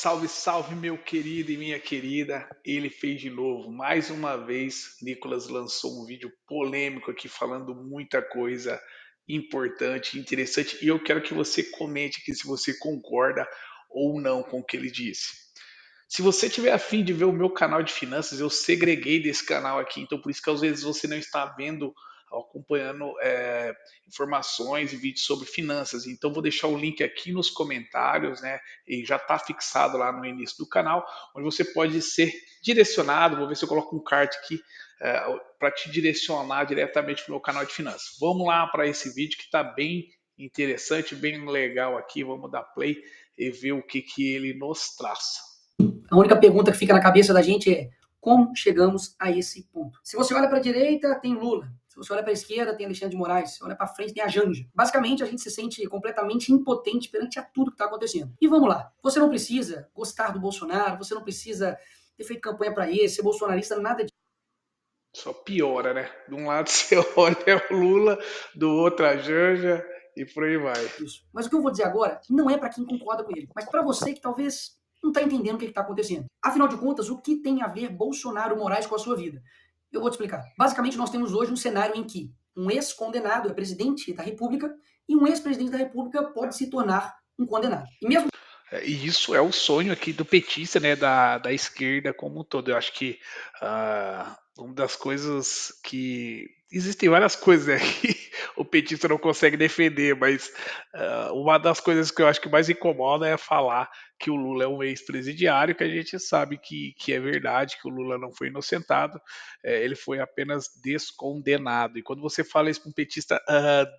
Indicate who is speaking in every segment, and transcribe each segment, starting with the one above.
Speaker 1: Salve, salve, meu querido e minha querida. Ele fez de novo. Mais uma vez, Nicolas lançou um vídeo polêmico aqui falando muita coisa importante, interessante. E eu quero que você comente aqui se você concorda ou não com o que ele disse. Se você tiver afim de ver o meu canal de finanças, eu segreguei desse canal aqui, então por isso que às vezes você não está vendo, acompanhando informações e vídeos sobre finanças. Então vou deixar o link aqui nos comentários, né? E já está fixado lá no início do canal, onde você pode ser direcionado. Vou ver se eu coloco um card aqui para te direcionar diretamente para o meu canal de finanças. Vamos lá para esse vídeo que está bem interessante, bem legal aqui. Vamos dar play e ver o que ele nos traz.
Speaker 2: A única pergunta que fica na cabeça da gente é: como chegamos a esse ponto? Se você olha para a direita, tem Lula. Se você olha para a esquerda, tem Alexandre de Moraes. Se olha para frente, tem a Janja. Basicamente, a gente se sente completamente impotente perante a tudo que está acontecendo. E vamos lá. Você não precisa gostar do Bolsonaro, você não precisa ter feito campanha para esse, ser bolsonarista, nada disso.
Speaker 1: Só piora, né? De um lado você olha o Lula, do outro a Janja e por aí vai.
Speaker 2: Mas o que eu vou dizer agora não é para quem concorda com ele, mas para você que talvez não está entendendo o que está acontecendo. Afinal de contas, o que tem a ver Bolsonaro Moraes com a sua vida? Eu vou te explicar. Basicamente, nós temos hoje um cenário em que um ex-condenado é presidente da República e um ex-presidente da República pode se tornar um condenado. E mesmo
Speaker 1: E isso é o sonho aqui do petista, né, da esquerda como um todo. Eu acho que uma das coisas que. Existem várias coisas, né, que o petista não consegue defender, mas uma das coisas que eu acho que mais incomoda é falar que o Lula é um ex-presidiário, que a gente sabe que é verdade, que o Lula não foi inocentado, ele foi apenas descondenado. E quando você fala isso para um petista,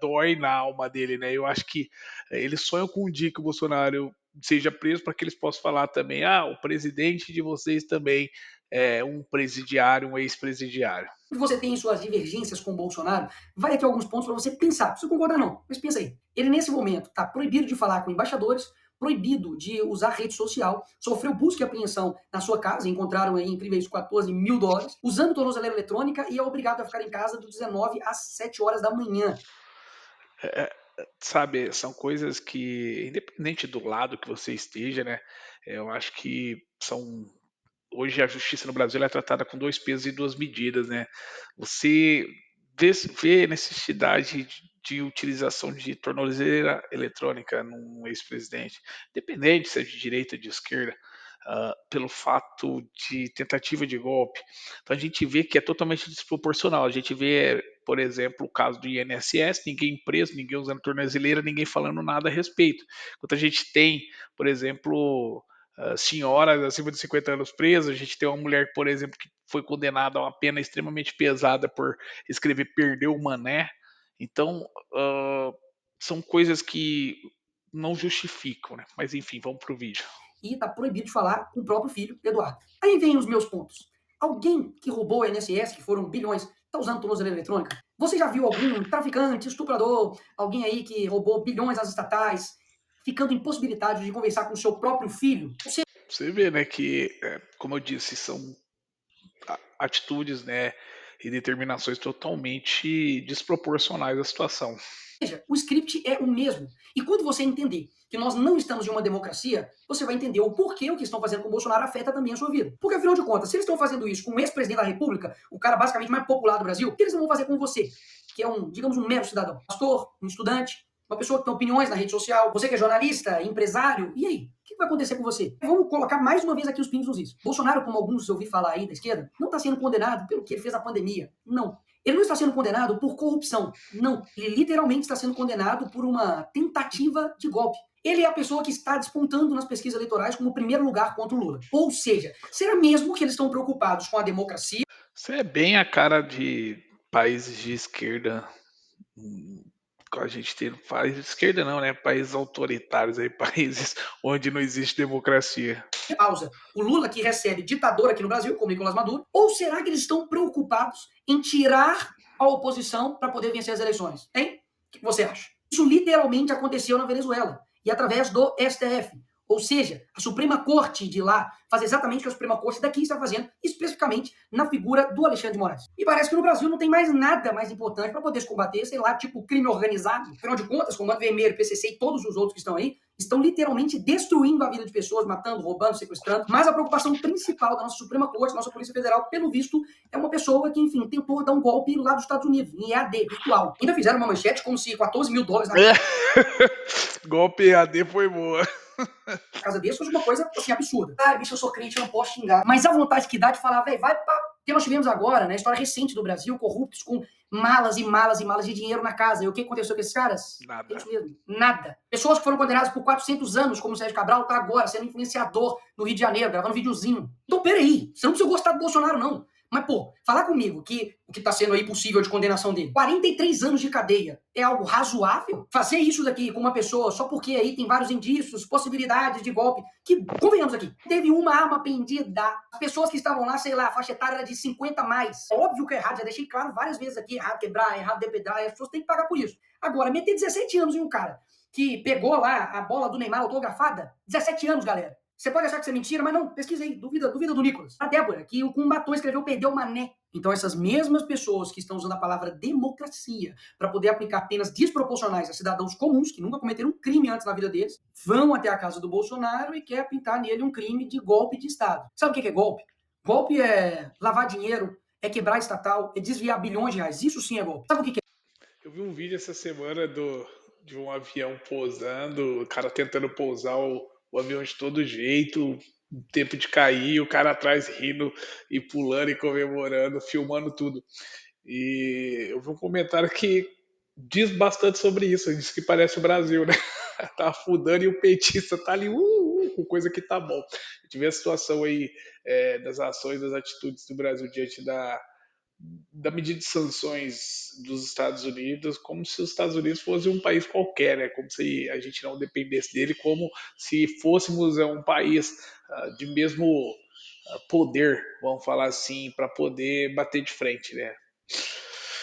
Speaker 1: dói na alma dele, né? Eu acho que eles sonham com um dia que o Bolsonaro seja preso para que eles possam falar também, o presidente de vocês também é um presidiário, um ex-presidiário.
Speaker 2: você tem suas divergências com o Bolsonaro, vai aqui alguns pontos para você pensar. Não precisa concordar não, mas pensa aí. Ele nesse momento está proibido de falar com embaixadores, proibido de usar rede social, sofreu busca e apreensão na sua casa, encontraram aí incríveis $14 mil, usando tornozeleira eletrônica e é obrigado a ficar em casa do 19 às 7 horas da manhã.
Speaker 1: É, sabe, são coisas que, independente do lado que você esteja, né, eu acho que são. Hoje a justiça no Brasil é tratada com dois pesos e duas medidas, né? Você vê necessidade de utilização de tornozeleira eletrônica num ex-presidente, independente se é de direita ou de esquerda, pelo fato de tentativa de golpe. Então a gente vê que é totalmente desproporcional. A gente vê, por exemplo, o caso do INSS, ninguém preso, ninguém usando tornozeleira, ninguém falando nada a respeito. Enquanto a gente tem, por exemplo, senhoras acima de 50 anos presas, a gente tem uma mulher, por exemplo, que foi condenada a uma pena extremamente pesada por escrever Perdeu o Mané. Então, são coisas que não justificam, né? Mas enfim, vamos pro vídeo.
Speaker 2: E está proibido de falar com o próprio filho, Eduardo. Aí vem os meus pontos. Alguém que roubou a INSS, que foram bilhões, está usando tornozeleira eletrônica? Você já viu algum traficante, estuprador, alguém aí que roubou bilhões às estatais, ficando impossibilitado de conversar com o seu próprio filho?
Speaker 1: Você vê, né, que, como eu disse, são atitudes, né, e determinações totalmente desproporcionais à situação.
Speaker 2: Veja, o script é o mesmo. E quando você entender que nós não estamos em uma democracia, você vai entender o porquê o que estão fazendo com o Bolsonaro afeta também a sua vida. Porque, afinal de contas, se eles estão fazendo isso com o ex-presidente da República, o cara basicamente mais popular do Brasil, o que eles não vão fazer com você? Que é um, digamos, um mero cidadão. Pastor, um estudante, uma pessoa que tem opiniões na rede social, você que é jornalista, empresário, e aí? O que vai acontecer com você? Vamos colocar mais uma vez aqui os pingos nos is. Bolsonaro, como alguns eu ouvi falar aí da esquerda, não está sendo condenado pelo que ele fez na pandemia. Não. Ele não está sendo condenado por corrupção. Não. Ele literalmente está sendo condenado por uma tentativa de golpe. Ele é a pessoa que está despontando nas pesquisas eleitorais como primeiro lugar contra o Lula. Ou seja, será mesmo que eles estão preocupados com a democracia?
Speaker 1: Isso é bem a cara de países de esquerda. A gente tem países de esquerda não, né? Países autoritários aí, países onde não existe democracia.
Speaker 2: Pausa. O Lula que recebe ditador aqui no Brasil, como Nicolás Maduro, ou será que eles estão preocupados em tirar a oposição para poder vencer as eleições? Hein? O que você acha? Isso literalmente aconteceu na Venezuela e através do STF. Ou seja, a Suprema Corte de lá faz exatamente o que a Suprema Corte daqui está fazendo, especificamente na figura do Alexandre de Moraes. E parece que no Brasil não tem mais nada mais importante para poder se combater, sei lá, tipo crime organizado. Afinal de contas, Comando Vermelho, PCC e todos os outros que estão aí, estão literalmente destruindo a vida de pessoas, matando, roubando, sequestrando. Mas a preocupação principal da nossa Suprema Corte, da nossa Polícia Federal, pelo visto, é uma pessoa que, enfim, tentou dar um golpe lá dos Estados Unidos, em EAD, virtual. Ainda fizeram uma manchete como se $14 mil na
Speaker 1: Golpe EAD foi boa.
Speaker 2: casa dele fosse uma coisa, assim, absurda. Ah, bicho, eu sou crente, eu não posso xingar. Mas a vontade que dá de falar, velho, vai pra... Porque nós tivemos agora, né, história recente do Brasil, corruptos com malas e malas e malas de dinheiro na casa. E o que aconteceu com esses caras?
Speaker 1: Nada.
Speaker 2: É isso mesmo, nada. Pessoas que foram condenadas por 400 anos, como o Sérgio Cabral, tá agora sendo influenciador no Rio de Janeiro, gravando videozinho. Então, peraí, você não precisa gostar do Bolsonaro, não. Mas, pô, falar comigo que o que está sendo aí possível de condenação dele, 43 anos de cadeia, é algo razoável? Fazer isso daqui com uma pessoa só porque aí tem vários indícios, possibilidades de golpe, que, convenhamos aqui, teve uma arma pendida, as pessoas que estavam lá, sei lá, a faixa etária era de 50 a mais. Óbvio que é errado, já deixei claro várias vezes aqui, errado quebrar, errado depedrar, e as pessoas têm que pagar por isso. Agora, meter 17 anos em um cara que pegou lá a bola do Neymar autografada, 17 anos, galera. Você pode achar que isso é mentira, mas não, pesquisa aí, duvida do Nicolas. A Débora, que o Kumbaton escreveu Perdeu o Mané. Então essas mesmas pessoas que estão usando a palavra democracia para poder aplicar penas desproporcionais a cidadãos comuns, que nunca cometeram um crime antes na vida deles, vão até a casa do Bolsonaro e quer pintar nele um crime de golpe de Estado. Sabe o que é golpe? Golpe é lavar dinheiro, é quebrar estatal, é desviar bilhões de reais. Isso sim é golpe. Sabe o que é?
Speaker 1: Eu vi um vídeo essa semana de um avião pousando, o cara tentando pousar o avião de todo jeito, tempo de cair, o cara atrás rindo e pulando e comemorando, filmando tudo. E eu vi um comentário que diz bastante sobre isso, diz que parece o Brasil, né? Tá afundando e o petista tá ali, com coisa que tá bom. A gente vê a situação aí das ações, das atitudes do Brasil diante da medida de sanções dos Estados Unidos, como se os Estados Unidos fosse um país qualquer, né? Como se a gente não dependesse dele, como se fôssemos um país de mesmo poder, vamos falar assim, para poder bater de frente, né?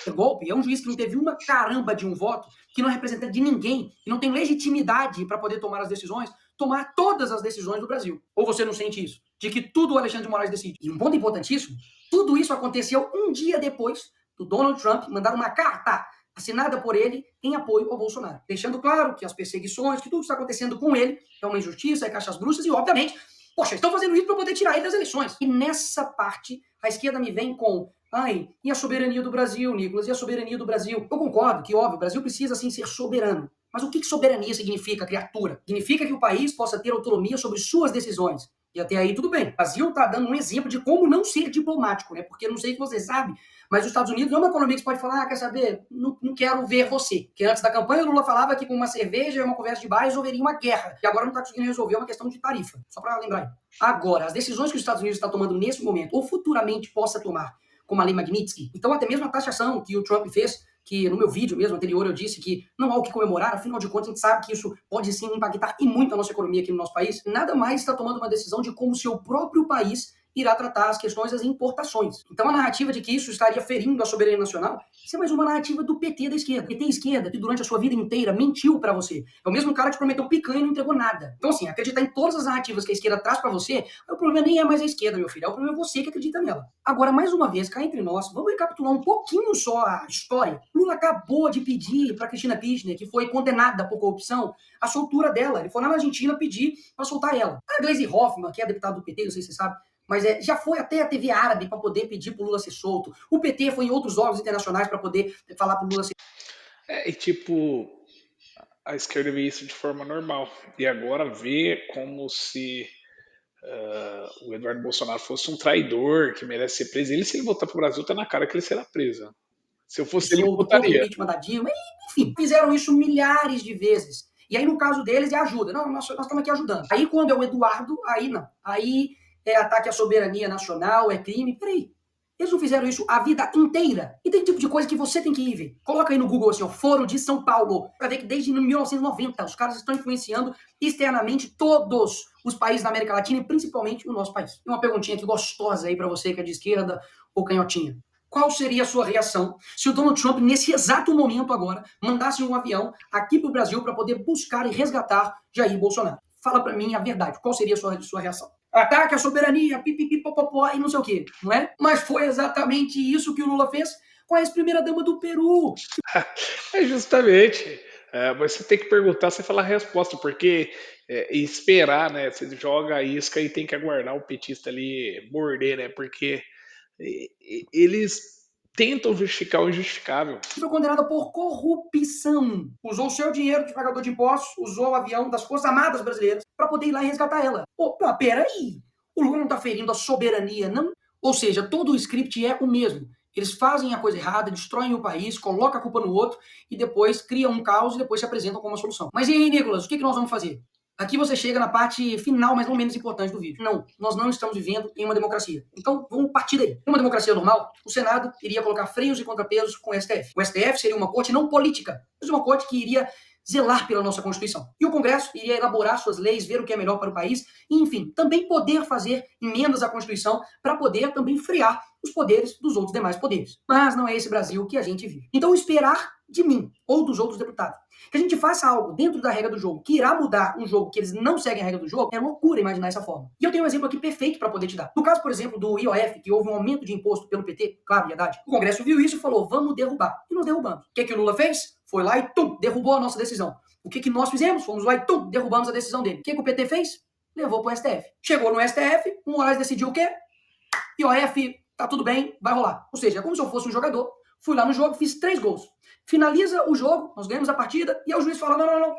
Speaker 2: Golpe é um juiz que não teve uma caramba de um voto, que não é representante de ninguém e não tem legitimidade para poder tomar as decisões, tomar todas as decisões do Brasil. Ou você não sente isso? De que tudo o Alexandre de Moraes decide. E um ponto importantíssimo, tudo isso aconteceu um dia depois do Donald Trump mandar uma carta assinada por ele em apoio ao Bolsonaro, deixando claro que as perseguições, que tudo que está acontecendo com ele é uma injustiça, é caixas bruxas e, obviamente, poxa, estão fazendo isso para poder tirar ele das eleições. E nessa parte, a esquerda me vem com ai, e a soberania do Brasil, Nicolas? E a soberania do Brasil? Eu concordo que, óbvio, o Brasil precisa, sim, ser soberano. Mas o que soberania significa, criatura? Significa que o país possa ter autonomia sobre suas decisões. E até aí tudo bem. O Brasil está dando um exemplo de como não ser diplomático, né? Porque não sei se você sabe, mas os Estados Unidos não é uma economia que você pode falar, quer saber, não quero ver você. Porque antes da campanha, o Lula falava que com uma cerveja e uma conversa de bar resolveria uma guerra. E agora não está conseguindo resolver uma questão de tarifa. Só para lembrar aí. Agora, as decisões que os Estados Unidos está tomando nesse momento, ou futuramente possa tomar, como a lei Magnitsky. Então, até mesmo a taxação que o Trump fez, que no meu vídeo mesmo anterior eu disse que não há o que comemorar, afinal de contas a gente sabe que isso pode sim impactar e muito a nossa economia aqui no nosso país, nada mais está tomando uma decisão de como o seu próprio país irá tratar as questões das importações. Então a narrativa de que isso estaria ferindo a soberania nacional, isso é mais uma narrativa do PT da esquerda. PT esquerda, que durante a sua vida inteira mentiu para você. É o mesmo cara que prometeu picanha e não entregou nada. Então assim, acreditar em todas as narrativas que a esquerda traz para você, o problema nem é mais a esquerda, meu filho, é o problema é você que acredita nela. Agora, mais uma vez, cá entre nós, vamos recapitular um pouquinho só a história. Lula acabou de pedir para Cristina Kirchner, que foi condenada por corrupção, a soltura dela. Ele foi lá na Argentina pedir para soltar ela. A Gleisi Hoffmann, que é deputada do PT, não sei se você sabe, mas já foi até a TV árabe para poder pedir para o Lula ser solto. O PT foi em outros órgãos internacionais para poder falar para o Lula ser...
Speaker 1: E tipo, a esquerda vê isso de forma normal. E agora vê como se o Eduardo Bolsonaro fosse um traidor que merece ser preso. Ele, se ele voltar para o Brasil, tá na cara que ele será preso. Se eu fosse ele, eu
Speaker 2: solto contra o
Speaker 1: votaria.
Speaker 2: impeachment da Dilma. Enfim, fizeram isso milhares de vezes. E aí, no caso deles, é ajuda. Não, nós estamos aqui ajudando. Aí, quando é o Eduardo, aí não. Aí é ataque à soberania nacional, é crime. Peraí. Eles não fizeram isso a vida inteira. E tem tipo de coisa que você tem que ir ver. Coloca aí no Google assim, ó, Foro de São Paulo. Pra ver que desde 1990 os caras estão influenciando externamente todos os países da América Latina e principalmente o nosso país. E uma perguntinha aqui gostosa aí pra você que é de esquerda ou canhotinha. Qual seria a sua reação se o Donald Trump, nesse exato momento agora, mandasse um avião aqui pro Brasil para poder buscar e resgatar Jair Bolsonaro? Fala pra mim a verdade. Qual seria a sua reação? Ataque à soberania, pipipipopopó e não sei o quê, não é? Mas foi exatamente isso que o Lula fez com a ex-primeira-dama do Peru.
Speaker 1: Justamente. Mas você tem que perguntar sem falar a resposta, porque e esperar, né? Você joga a isca e tem que aguardar o petista ali morder, né? Porque eles tentam justificar o injustificável.
Speaker 2: Foi condenada por corrupção. Usou o seu dinheiro de pagador de impostos, usou o avião das Forças Armadas brasileiras para poder ir lá e resgatar ela. Opa, peraí. O Lula não está ferindo a soberania, não? Ou seja, todo o script é o mesmo. Eles fazem a coisa errada, destroem o país, colocam a culpa no outro e depois criam um caos e depois se apresentam como uma solução. Mas e aí, Nicolas, o que nós vamos fazer? Aqui você chega na parte final, mas não menos importante do vídeo. Não, nós não estamos vivendo em uma democracia. Então, vamos partir daí. Em uma democracia normal, o Senado iria colocar freios e contrapesos com o STF. O STF seria uma corte não política, mas uma corte que iria zelar pela nossa Constituição. E o Congresso iria elaborar suas leis, ver o que é melhor para o país e, enfim, também poder fazer emendas à Constituição para poder também frear os poderes dos outros demais poderes. Mas não é esse Brasil que a gente vive. Então, esperar de mim ou dos outros deputados que a gente faça algo dentro da regra do jogo que irá mudar um jogo que eles não seguem a regra do jogo, é loucura imaginar essa forma. E eu tenho um exemplo aqui perfeito para poder te dar. No caso, por exemplo, do IOF, que houve um aumento de imposto pelo PT, claro, verdade. O Congresso viu isso e falou, vamos derrubar. E nós derrubamos. O que o Lula fez? Foi lá e tum, derrubou a nossa decisão. O que nós fizemos? Fomos lá e tum, derrubamos a decisão dele. O que o PT fez? Levou pro STF. Chegou no STF, o Moraes decidiu o quê? IOF, tá tudo bem, vai rolar. Ou seja, é como se eu fosse um jogador, fui lá no jogo, fiz 3 gols. Finaliza o jogo, nós ganhamos a partida, e aí o juiz fala, não,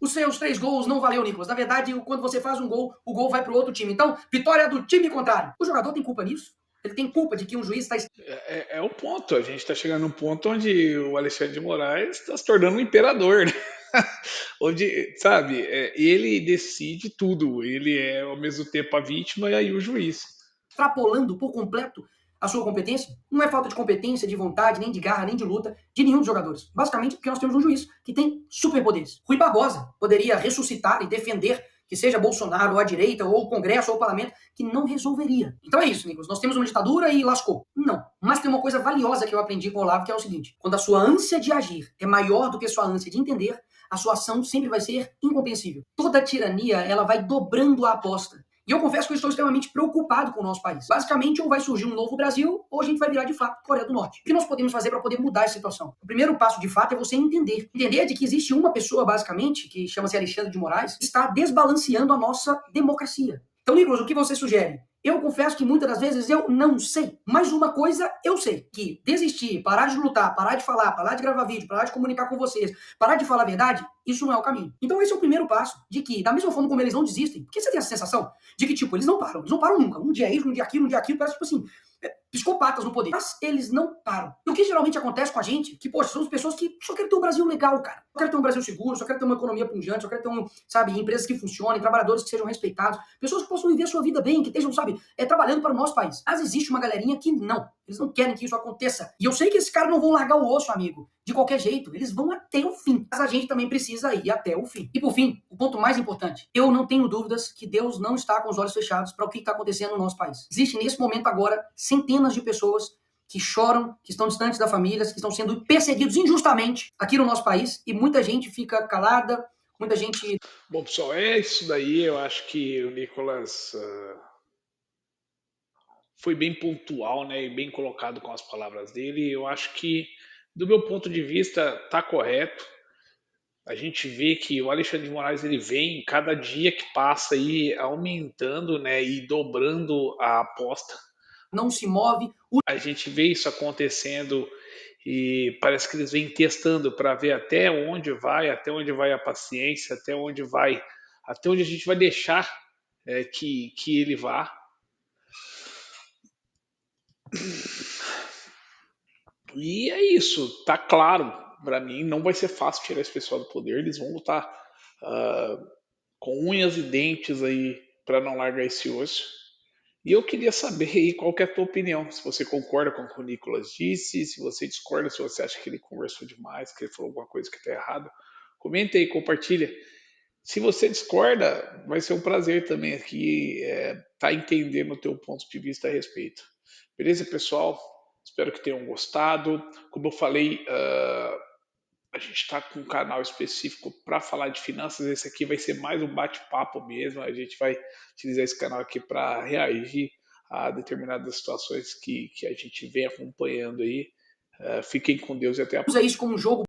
Speaker 2: os seus 3 gols não valeu, Nicolas. Na verdade, quando você faz um gol, o gol vai pro outro time. Então, vitória do time contrário. O jogador tem culpa nisso? Ele tem culpa de que um juiz está...
Speaker 1: É o ponto. A gente está chegando num ponto onde o Alexandre de Moraes está se tornando um imperador, né? Onde, sabe, ele decide tudo. Ele é ao mesmo tempo a vítima e aí o juiz.
Speaker 2: Extrapolando por completo a sua competência, não é falta de competência, de vontade, nem de garra, nem de luta de nenhum dos jogadores. Basicamente porque nós temos um juiz que tem superpoderes. Rui Barbosa poderia ressuscitar e defender que seja Bolsonaro, ou a direita, ou o Congresso, ou o Parlamento, que não resolveria. Então é isso, Nicolas. Nós temos uma ditadura e lascou. Não. Mas tem uma coisa valiosa que eu aprendi com o Olavo, que é o seguinte. Quando a sua ânsia de agir é maior do que a sua ânsia de entender, a sua ação sempre vai ser incompreensível. Toda tirania, ela vai dobrando a aposta. E eu confesso que eu estou extremamente preocupado com o nosso país. Basicamente, ou vai surgir um novo Brasil, ou a gente vai virar, de fato, Coreia do Norte. O que nós podemos fazer para poder mudar essa situação? O primeiro passo, de fato, é você entender. Entender de que existe uma pessoa, basicamente, que chama-se Alexandre de Moraes, que está desbalanceando a nossa democracia. Então, Nicolas, o que você sugere? Eu confesso que muitas das vezes eu não sei. Mas uma coisa eu sei, que desistir, parar de lutar, parar de falar, parar de gravar vídeo, parar de comunicar com vocês, parar de falar a verdade, isso não é o caminho. Então esse é o primeiro passo, de que, da mesma forma como eles não desistem, porque você tem essa sensação de que, tipo, eles não param nunca. Um dia é isso, um dia aquilo, parece, tipo assim, psicopatas no poder. Mas eles não param. E o que geralmente acontece com a gente, que, poxa, somos pessoas que só querem ter um Brasil legal, cara. Só querem ter um Brasil seguro, só querem ter uma economia pungente, só querem ter, sabe, empresas que funcionem, trabalhadores que sejam respeitados, pessoas que possam viver a sua vida bem, que estejam, sabe, trabalhando para o nosso país. Mas existe uma galerinha que não. Eles não querem que isso aconteça. E eu sei que esses caras não vão largar o osso, amigo, de qualquer jeito. Eles vão até o fim. Mas a gente também precisa ir até o fim. E por fim, o ponto mais importante. Eu não tenho dúvidas que Deus não está com os olhos fechados para o que está acontecendo no nosso país. Existem nesse momento agora centenas de pessoas que choram, que estão distantes da família, que estão sendo perseguidos injustamente aqui no nosso país, e muita gente fica calada, muita gente...
Speaker 1: Bom, pessoal, é isso daí. Eu acho que o Nicolas foi bem pontual, né, e bem colocado com as palavras dele. Eu acho que, do meu ponto de vista, tá correto. A gente vê que o Alexandre de Moraes ele vem cada dia que passa aí aumentando, né, e dobrando a aposta.
Speaker 2: Não se move.
Speaker 1: A gente vê isso acontecendo e parece que eles vêm testando para ver até onde vai a paciência, até onde a gente vai deixar que ele vá. E é isso, tá claro. Para mim, não vai ser fácil tirar esse pessoal do poder. Eles vão lutar com unhas e dentes aí para não largar esse osso. E eu queria saber aí qual que é a tua opinião. Se você concorda com o que o Nicolas disse, se você discorda, se você acha que ele conversou demais, que ele falou alguma coisa que está errada. Comenta aí, compartilha. Se você discorda, vai ser um prazer também aqui tá entendendo o teu ponto de vista a respeito. Beleza, pessoal? Espero que tenham gostado. Como eu falei, a gente está com um canal específico para falar de finanças. Esse aqui vai ser mais um bate-papo mesmo. A gente vai utilizar esse canal aqui para reagir a determinadas situações que a gente vem acompanhando aí. Fiquem com Deus e até a próxima.
Speaker 2: Usa isso como um jogo